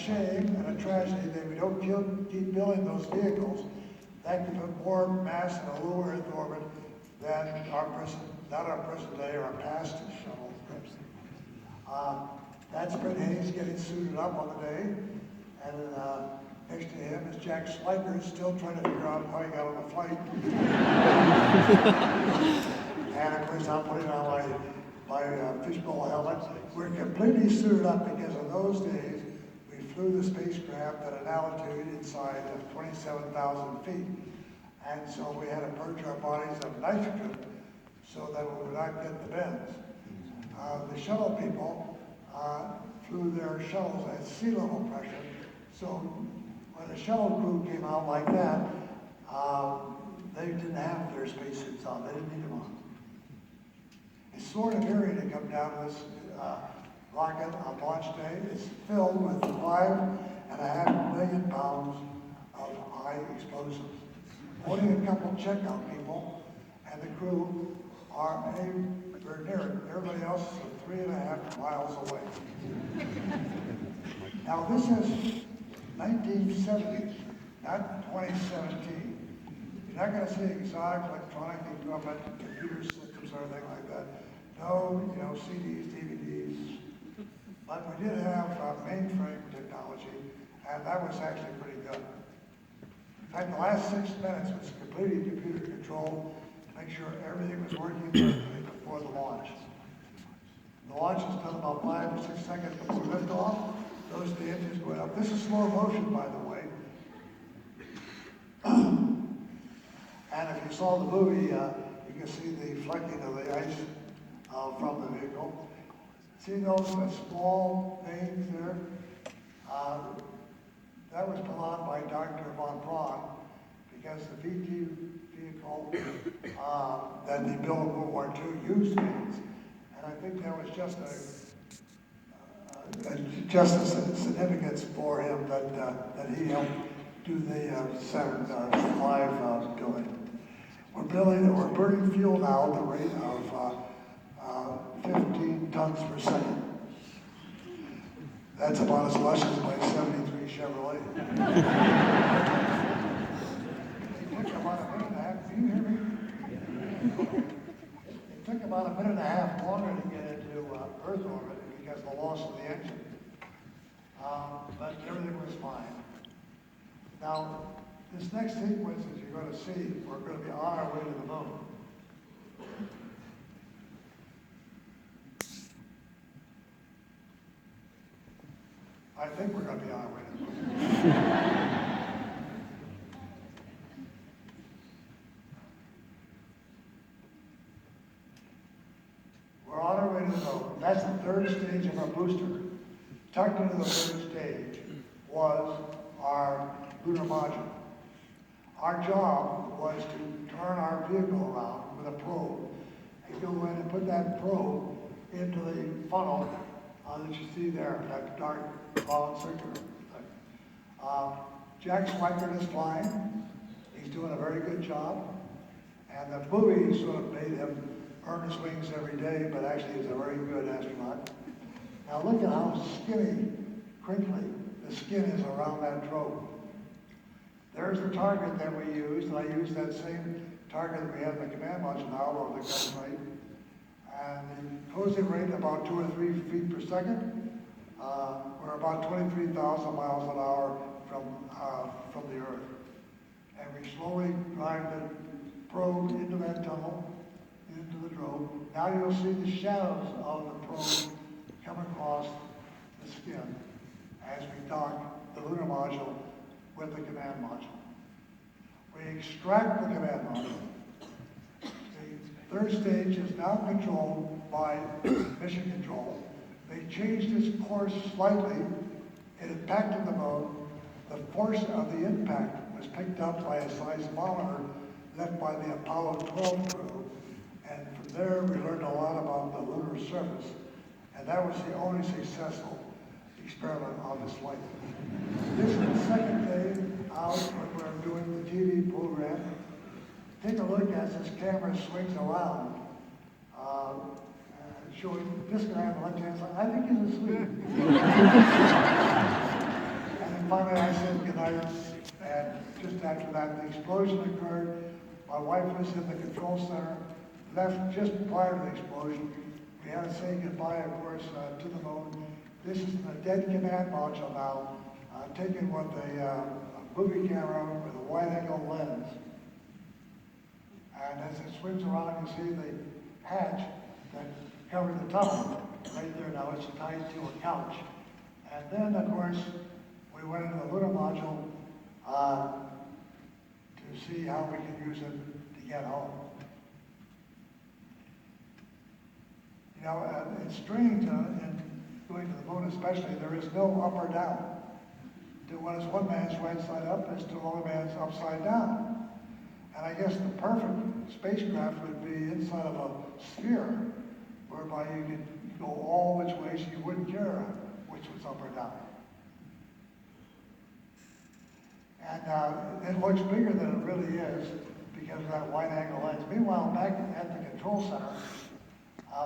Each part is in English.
shame and a tragedy that we don't keep building those vehicles that can put more mass in a low Earth orbit than not our present day, our past shuttle. That's Brett Hayes getting suited up on the day, and next to him is Jack Schleicher, still trying to figure out how he got on the flight. And of course, I'm putting on my fishbowl helmet. We're completely suited up because in those days, we flew the spacecraft at an altitude inside of 27,000 feet. And so we had to purge our bodies of nitrogen so that we would not get the bends. The shuttle people flew their shuttles at sea level pressure. So when the shuttle crew came out like that, they didn't have their spacesuits on. They didn't need them on. It's sort of eerie to come down this rocket on launch day. It's filled with 5.5 million pounds of high explosives. Only a couple checkout people, and the crew are very near it. Everybody else is 3.5 miles away. Now this is 1970, not 2017. You're not going to see exotic electronic equipment, computer systems, or anything like that. No, CDs, DVDs. But we did have mainframe technology, and that was actually pretty good. In fact, the last 6 minutes was completely computer controlled to make sure everything was working perfectly before the launch. The launch is done about 5 or 6 seconds before liftoff. Those the engines going up. This is slow motion, by the way. And if you saw the movie, you can see the flecking of the ice from the vehicle. See those small veins there? That was put on by Dr. von Braun because the V2 vehicle that they built in World War II used veins. And I think that was just a significance for him that he helped do the Saturn V building. We're burning fuel now at the rate of 15 tons per second. That's about as much as my 73 Chevrolet. It took about a minute and a half. Can you hear me? It took about a minute and a half longer to get into Earth orbit because of the loss of the engine. But everything was fine. Now, this next sequence that you're going to see, we're going to be on our way to the moon. I think we're going to be on our way to the moon. We're on our way to the moon. That's the third stage of our booster. Tucked into the third stage was our lunar module. Our job was to turn our vehicle around with a probe and go in and put that probe into the funnel that you see there, that dark round circular thing. Jack Schleicher is flying. He's doing a very good job. And the movie sort of made him earn his wings every day, but actually he's a very good astronaut. Now look at how skinny, crinkly the skin is around that probe. There's the target that we used, and I used that same target that we had in the command module now over the gun rate. And the closing rate about 2 or 3 feet per second. We're about 23,000 miles an hour from the Earth. And we slowly drive the probe into that tunnel, into the drone. Now you'll see the shadows of the probe come across the skin as we dock the lunar module with the command module. We extract the command module. The third stage is now controlled by mission control. They changed its course slightly. It impacted the moon. The force of the impact was picked up by a seismometer left by the Apollo 12 crew. And from there, we learned a lot about the lunar surface. And that was the only successful experiment on this flight. This is the second day out when we're doing the TV program. Take a look as this camera swings around, showing this guy on the left-hand side. I think he's asleep. igniter, and just after that, the explosion occurred. My wife was in the control center, left just prior to the explosion. We had to say goodbye, of course, to the moon. This is the dead command module now, taken with a movie camera with a wide-angle lens. And as it swims around, you see the hatch that covered the tunnel right there. Now it's tied to a couch. And then, of course, we went into the lunar module to see how we can use it to get home. You know, it's strange in going to the moon especially, there is no up or down. When it's one man's right side up, it's to another man's upside down. And I guess the perfect spacecraft would be inside of a sphere, whereby you could go all which way so you wouldn't care which was up or down. And it looks bigger than it really is because of that wide-angle lens. Meanwhile, back at the control center,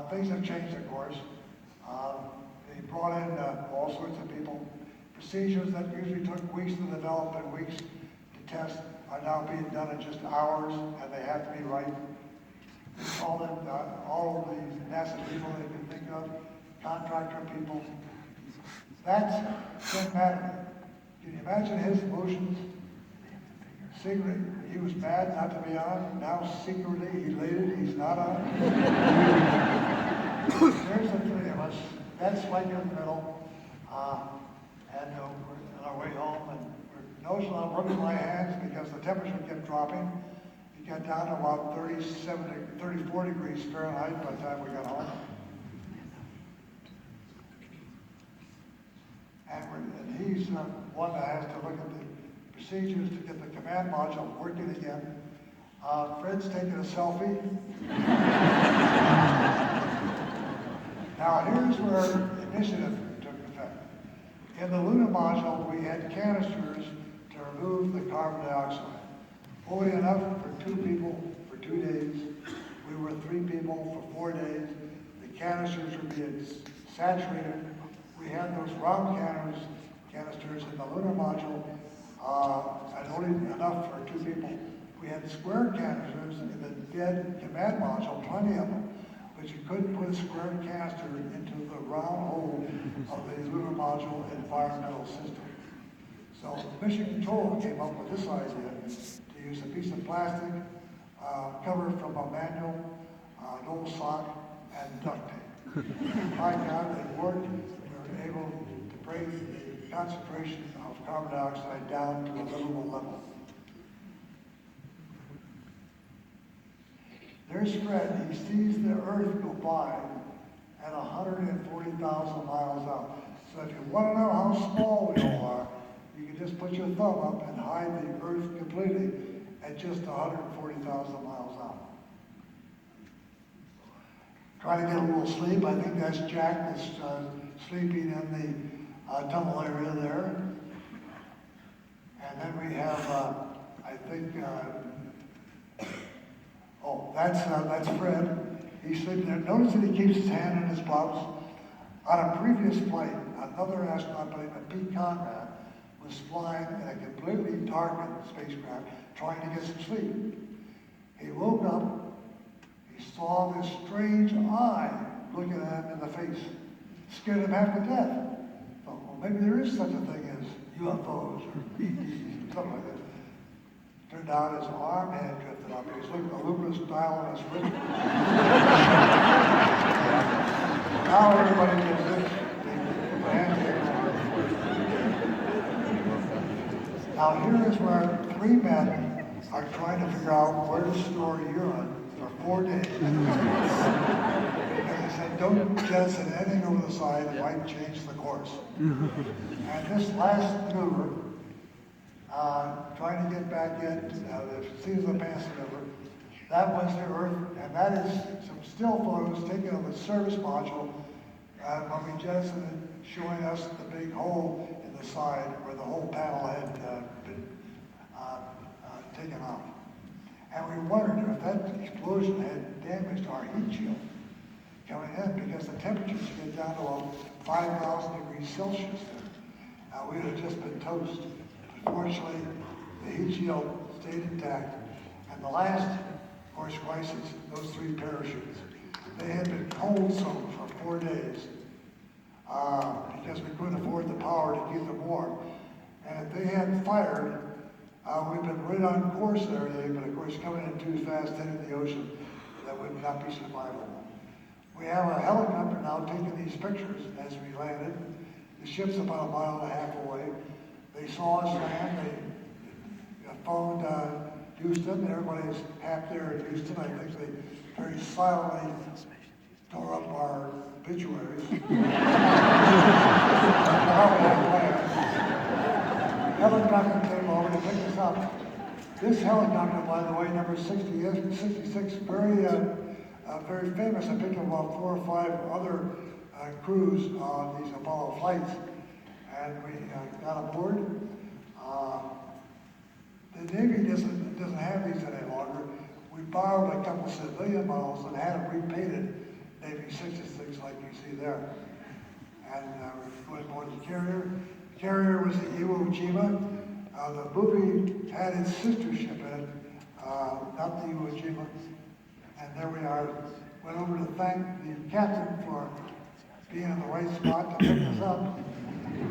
things have changed, of course. They brought in all sorts of people. Procedures that usually took weeks to develop and weeks to test are now being done in just hours, and they have to be right. They call in all of these NASA people they can think of, contractor people. That's Tim Madden. Can you imagine his emotions? Secretly, he was mad not to be on. Now secretly elated he's not on. There's the three of us. That's right in the middle. And we're on our way home, and we're noticing I'm rubbing my hands because the temperature kept dropping. It got down to about 34 degrees Fahrenheit by the time we got home. And he's one that has to look at the procedures to get the command module working again. Fred's taking a selfie. Now here's where initiative took effect. In the lunar module, we had canisters to remove the carbon dioxide. Fully enough for 2 people for 2 days. We were 3 people for 4 days. The canisters were being saturated. We had those round canisters in the lunar module, and only enough for 2 people. We had square canisters in the dead command module, plenty of them, but you couldn't put a square canister into the round hole of the lunar module environmental system. So Mission Control came up with this idea to use a piece of plastic covered from a manual, an old sock, and duct tape. My God, they worked. We were able to bring the concentration of carbon dioxide down to a livable level. There's Fred. He sees the Earth go by at 140,000 miles out. So if you want to know how small we all are, you can just put your thumb up and hide the Earth completely at just 140,000 miles out. Try to get a little sleep. I think that's Jack that's sleeping in the tunnel area there. And then we have, I think, that's Fred. He's sleeping there. Notice that he keeps his hand in his blouse. On a previous flight, another astronaut by the name of Pete Conrad was flying in a completely darkened spacecraft, trying to get some sleep. He woke up. He saw this strange eye looking at him in the face. Scared him half to death. Thought, well, maybe there is such a thing as UFOs or something like that. Turned out his arm had drifted up. He was looking at the luminous dial on his wrist. Now everybody gets this. Now here is where 3 men are trying to figure out where to store urine for 4 days. Because they said, don't jettison anything over the side, it might change the course. And this last maneuver, trying to get back in, the Seas of the Pacific River, that was the Earth, and that is some still photos taken of the service module when we jettisoned it, showing us the big hole in the side where the whole panel had been taken off. And we wondered if that explosion had damaged our heat shield coming in, because the temperatures get down to 5,000 degrees Celsius there. We would have just been toast. Fortunately, the heat shield stayed intact. And the last, of course, crisis, those 3 parachutes. They had been cold soaked for 4 days because we couldn't afford the power to keep them warm. And if they hadn't fired, we'd been right on course and everything, but of course coming in too fast into the ocean, that would not be survivable. We have a helicopter now taking these pictures as we landed. The ship's about 1.5 miles away. They saw us land, they phoned Houston, everybody's happy there in Houston. I think they very silently tore up our obituaries. Helicopter came over to pick us up. This helicopter, by the way, number 66, very famous. I picked up about 4 or 5 other crews on these Apollo flights, and we got aboard. The Navy doesn't have these any longer. We borrowed a couple civilian models and had them repainted Navy 66 like you see there. And we went aboard the carrier. The carrier was the Iwo Jima. The movie had its sister ship in it, not the Iwo Jima. And there we are. Went over to thank the captain for being in the right spot to pick us up.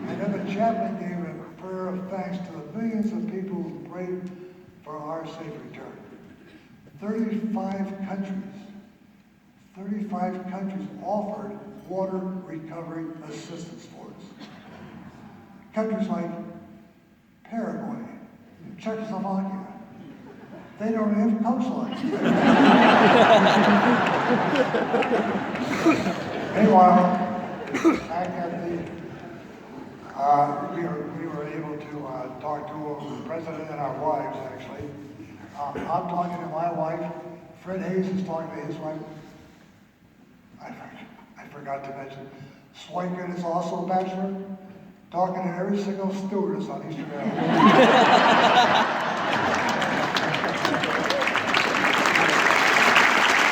And then the chaplain gave a prayer of thanks to the millions of people who prayed for our safe return. 35 countries offered water recovery assistance for us. Countries like Paraguay, Czechoslovakia, they don't have coastlines. Meanwhile, back at the, we were able to talk to the president and our wives, actually. I'm talking to my wife. Fred Hayes is talking to his wife. I forgot to mention, Swankin is also a bachelor, talking to every single stewardess on Easter Island.